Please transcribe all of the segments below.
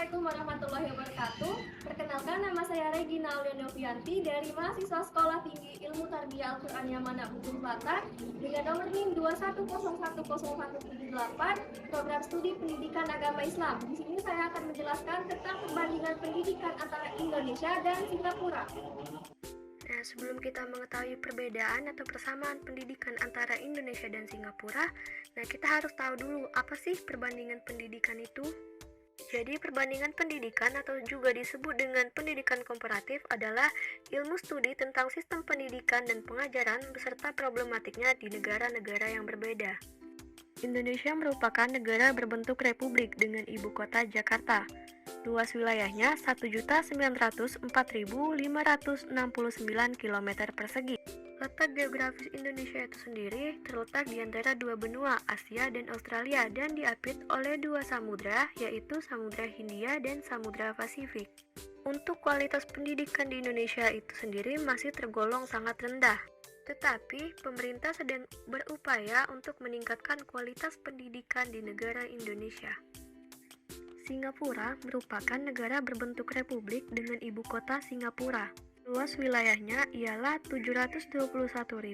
Assalamualaikum warahmatullahi wabarakatuh. Perkenalkan, nama saya Regina Aulianovianti dari mahasiswa Sekolah Tinggi Ilmu Tarbiyah Al-Qur'an Yamana Bukit Selatan dengan nomor NIM 2101078 program studi pendidikan agama Islam. Di sini saya akan menjelaskan tentang perbandingan pendidikan antara Indonesia dan Singapura. Nah, sebelum kita mengetahui perbedaan atau persamaan pendidikan antara Indonesia dan Singapura, kita harus tahu dulu apa sih perbandingan pendidikan itu. Jadi, perbandingan pendidikan atau juga disebut dengan pendidikan komparatif adalah ilmu studi tentang sistem pendidikan dan pengajaran beserta problematiknya di negara-negara yang berbeda. Indonesia merupakan negara berbentuk republik dengan ibu kota Jakarta. Luas wilayahnya 1.904.569 km persegi. Letak geografis Indonesia itu sendiri terletak di antara dua benua, Asia dan Australia, dan diapit oleh dua samudra, yaitu Samudra Hindia dan Samudra Pasifik. Untuk kualitas pendidikan di Indonesia itu sendiri masih tergolong sangat rendah. Tetapi, pemerintah sedang berupaya untuk meningkatkan kualitas pendidikan di negara Indonesia. Singapura merupakan negara berbentuk republik dengan ibu kota Singapura. Luas wilayahnya ialah 721.005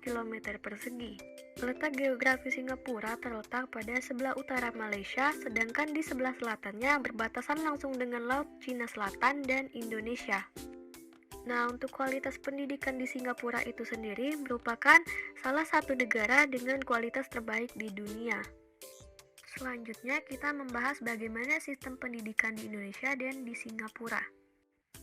km persegi. Letak geografis Singapura terletak pada sebelah utara Malaysia, sedangkan di sebelah selatannya berbatasan langsung dengan Laut Cina Selatan dan Indonesia. Nah, untuk kualitas pendidikan di Singapura itu sendiri merupakan salah satu negara dengan kualitas terbaik di dunia. Selanjutnya, kita membahas bagaimana sistem pendidikan di Indonesia dan di Singapura.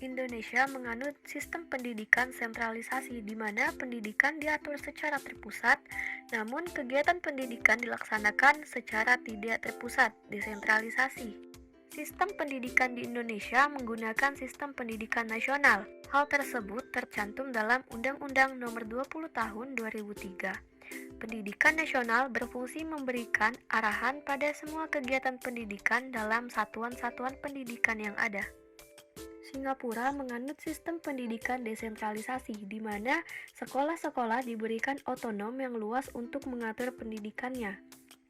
Indonesia menganut sistem pendidikan sentralisasi di mana pendidikan diatur secara terpusat, namun kegiatan pendidikan dilaksanakan secara tidak terpusat, desentralisasi. Sistem pendidikan di Indonesia menggunakan sistem pendidikan nasional. Hal tersebut tercantum dalam Undang-Undang Nomor 20 Tahun 2003. Pendidikan nasional berfungsi memberikan arahan pada semua kegiatan pendidikan dalam satuan-satuan pendidikan yang ada. Singapura menganut sistem pendidikan desentralisasi, di mana sekolah-sekolah diberikan otonom yang luas untuk mengatur pendidikannya.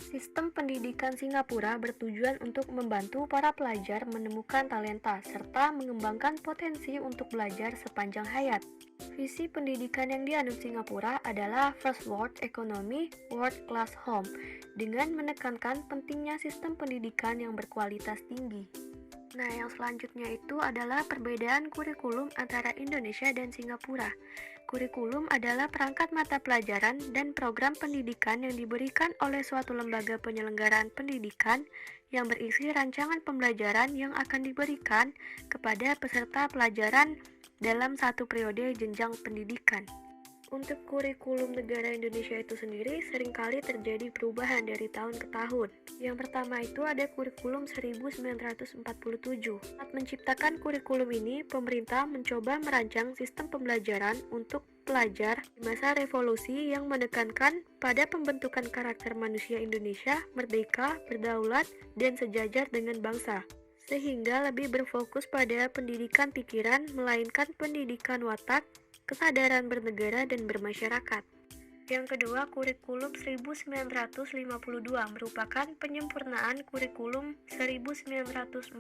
Sistem pendidikan Singapura bertujuan untuk membantu para pelajar menemukan talenta serta mengembangkan potensi untuk belajar sepanjang hayat. Visi pendidikan yang dianut Singapura adalah First World Economy, World Class Home, dengan menekankan pentingnya sistem pendidikan yang berkualitas tinggi. Nah, yang selanjutnya itu adalah perbedaan kurikulum antara Indonesia dan Singapura. Kurikulum adalah perangkat mata pelajaran dan program pendidikan yang diberikan oleh suatu lembaga penyelenggaraan pendidikan yang berisi rancangan pembelajaran yang akan diberikan kepada peserta pelajaran dalam satu periode jenjang pendidikan. Untuk kurikulum negara Indonesia itu sendiri seringkali terjadi perubahan dari tahun ke tahun. Yang pertama itu ada kurikulum 1947. Saat menciptakan kurikulum ini, pemerintah mencoba merancang sistem pembelajaran untuk pelajar di masa revolusi yang menekankan pada pembentukan karakter manusia Indonesia, merdeka, berdaulat, dan sejajar dengan bangsa. Sehingga lebih berfokus pada pendidikan pikiran, melainkan pendidikan watak, kesadaran bernegara dan bermasyarakat. Yang kedua, kurikulum 1952 merupakan penyempurnaan kurikulum 1947.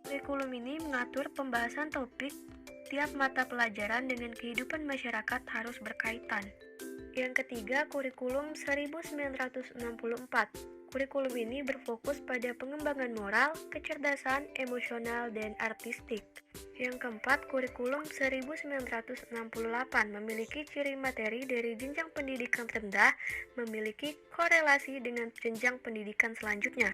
Kurikulum ini mengatur pembahasan topik tiap mata pelajaran dengan kehidupan masyarakat harus berkaitan. Yang ketiga, kurikulum 1964. Kurikulum ini berfokus pada pengembangan moral, kecerdasan, emosional, dan artistik. Yang keempat, kurikulum 1968 memiliki ciri materi dari jenjang pendidikan rendah memiliki korelasi dengan jenjang pendidikan selanjutnya.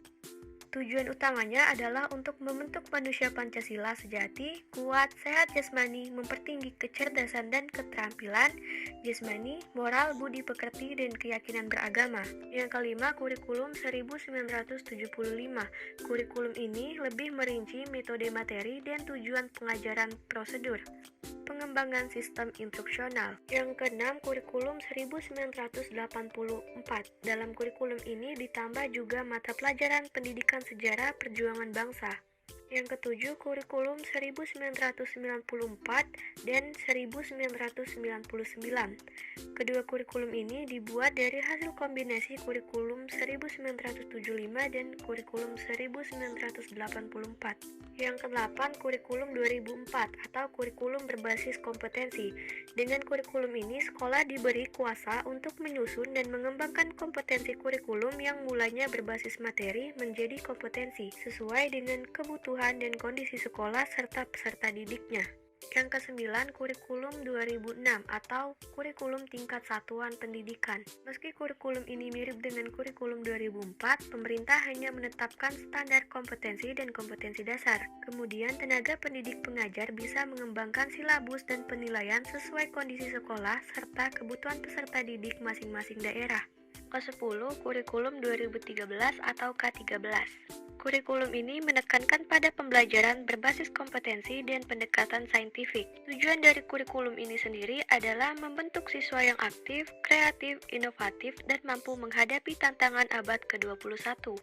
Tujuan utamanya adalah untuk membentuk manusia Pancasila sejati, kuat, sehat jasmani, mempertinggi kecerdasan dan keterampilan jasmani, moral, budi pekerti, dan keyakinan beragama. Yang kelima, kurikulum 1975. Kurikulum ini lebih merinci metode materi dan tujuan pengajaran prosedur. Pengembangan sistem instruksional. Yang keenam, kurikulum 1984. Dalam kurikulum ini ditambah juga mata pelajaran pendidikan sejarah perjuangan bangsa. Yang ketujuh, kurikulum 1994 dan 1999. Kedua kurikulum ini dibuat dari hasil kombinasi kurikulum 1975 dan kurikulum 1984. Yang kedelapan, kurikulum 2004 atau kurikulum berbasis kompetensi. Dengan kurikulum ini, sekolah diberi kuasa untuk menyusun dan mengembangkan kompetensi kurikulum yang mulanya berbasis materi menjadi kompetensi sesuai dengan kebutuhan dan kondisi sekolah serta peserta didiknya. Yang kesembilan, kurikulum 2006 atau kurikulum tingkat satuan pendidikan. Meski kurikulum ini mirip dengan kurikulum 2004, pemerintah hanya menetapkan standar kompetensi dan kompetensi dasar. Kemudian, tenaga pendidik pengajar bisa mengembangkan silabus dan penilaian sesuai kondisi sekolah serta kebutuhan peserta didik masing-masing daerah. Ke-10, kurikulum 2013 atau K13. Kurikulum ini menekankan pada pembelajaran berbasis kompetensi dan pendekatan saintifik. Tujuan dari kurikulum ini sendiri adalah membentuk siswa yang aktif, kreatif, inovatif, dan mampu menghadapi tantangan abad ke-21.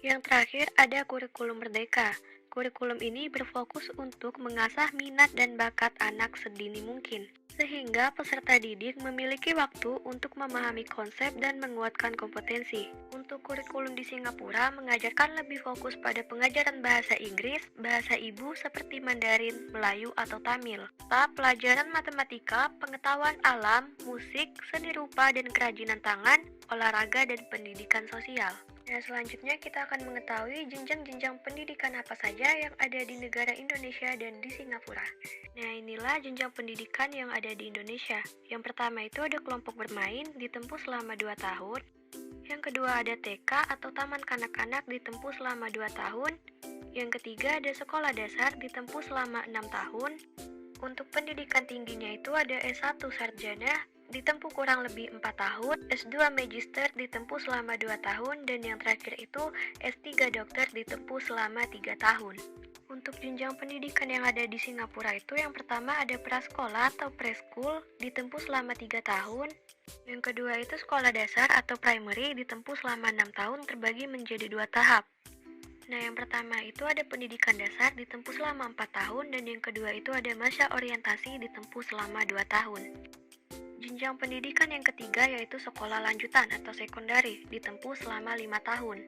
Yang terakhir ada kurikulum merdeka. Kurikulum ini berfokus untuk mengasah minat dan bakat anak sedini mungkin, sehingga peserta didik memiliki waktu untuk memahami konsep dan menguatkan kompetensi. Untuk kurikulum di Singapura mengajarkan lebih fokus pada pengajaran bahasa Inggris, bahasa ibu seperti Mandarin, Melayu, atau Tamil, serta pelajaran matematika, pengetahuan alam, musik, seni rupa dan kerajinan tangan, olahraga, dan pendidikan sosial. Nah, selanjutnya kita akan mengetahui jenjang-jenjang pendidikan apa saja yang ada di negara Indonesia dan di Singapura. Nah, inilah jenjang pendidikan yang ada di Indonesia. Yang pertama itu ada kelompok bermain ditempuh selama 2 tahun. Yang kedua ada TK atau Taman Kanak-kanak ditempuh selama 2 tahun. Yang ketiga ada sekolah dasar ditempuh selama 6 tahun. Untuk pendidikan tingginya itu ada S1 sarjana ditempuh kurang lebih 4 tahun, S2 magister ditempuh selama 2 tahun, dan yang terakhir itu S3 dokter ditempuh selama 3 tahun. Untuk jenjang pendidikan yang ada di Singapura itu yang pertama ada prasekolah atau preschool ditempuh selama 3 tahun. Yang kedua itu sekolah dasar atau primary ditempuh selama 6 tahun terbagi menjadi 2 tahap. Nah, yang pertama itu ada pendidikan dasar ditempuh selama 4 tahun, dan yang kedua itu ada masa orientasi ditempuh selama 2 tahun. Jenjang pendidikan yang ketiga yaitu sekolah lanjutan atau sekundari ditempuh selama 5 tahun.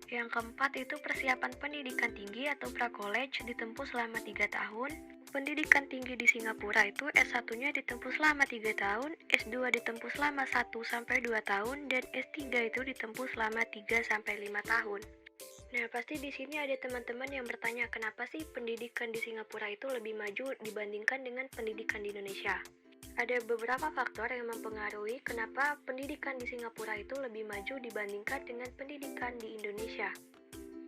Yang keempat itu persiapan pendidikan tinggi atau pra-college ditempuh selama 3 tahun. Pendidikan tinggi di Singapura itu S1-nya ditempuh selama 3 tahun, S2 ditempuh selama 1-2 tahun, dan S3 itu ditempuh selama 3-5 tahun. Nah, pasti di sini ada teman-teman yang bertanya kenapa sih pendidikan di Singapura itu lebih maju dibandingkan dengan pendidikan di Indonesia. Ada beberapa faktor yang mempengaruhi kenapa pendidikan di Singapura itu lebih maju dibandingkan dengan pendidikan di Indonesia.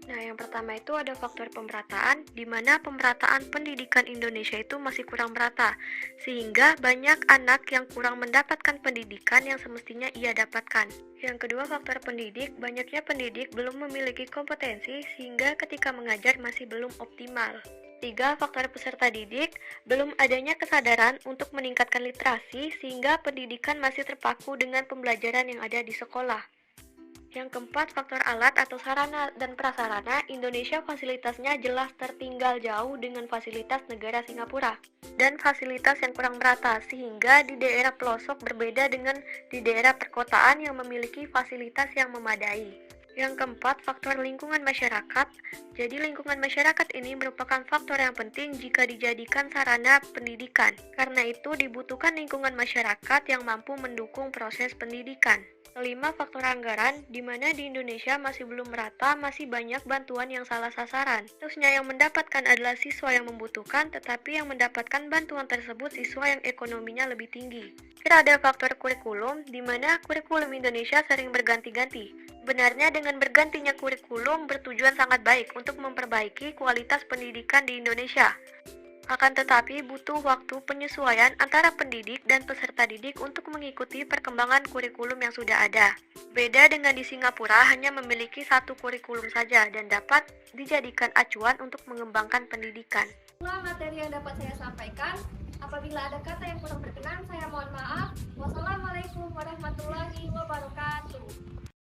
Nah, yang pertama itu ada faktor pemerataan, di mana pemerataan pendidikan Indonesia itu masih kurang merata, sehingga banyak anak yang kurang mendapatkan pendidikan yang semestinya ia dapatkan. Yang kedua, faktor pendidik, banyaknya pendidik belum memiliki kompetensi, sehingga ketika mengajar masih belum optimal. 3. Faktor peserta didik, belum adanya kesadaran untuk meningkatkan literasi sehingga pendidikan masih terpaku dengan pembelajaran yang ada di sekolah. Yang keempat, faktor alat atau sarana dan prasarana, Indonesia fasilitasnya jelas tertinggal jauh dengan fasilitas negara Singapura. Dan fasilitas yang kurang merata, sehingga di daerah pelosok berbeda dengan di daerah perkotaan yang memiliki fasilitas yang memadai. Yang keempat, faktor lingkungan masyarakat. Jadi lingkungan masyarakat ini merupakan faktor yang penting jika dijadikan sarana pendidikan. Karena itu dibutuhkan lingkungan masyarakat yang mampu mendukung proses pendidikan. Kelima, faktor anggaran, di mana di Indonesia masih belum merata, masih banyak bantuan yang salah sasaran. Terusnya yang mendapatkan adalah siswa yang membutuhkan, tetapi yang mendapatkan bantuan tersebut siswa yang ekonominya lebih tinggi. Kira ada faktor kurikulum, di mana kurikulum Indonesia sering berganti-ganti. Benarnya dengan bergantinya kurikulum bertujuan sangat baik untuk memperbaiki kualitas pendidikan di Indonesia. Akan tetapi butuh waktu penyesuaian antara pendidik dan peserta didik untuk mengikuti perkembangan kurikulum yang sudah ada. Beda dengan di Singapura hanya memiliki satu kurikulum saja dan dapat dijadikan acuan untuk mengembangkan pendidikan. Itulah materi yang dapat saya sampaikan. Apabila ada kata yang kurang berkenan, saya mohon maaf. Wassalamualaikum warahmatullahi wabarakatuh.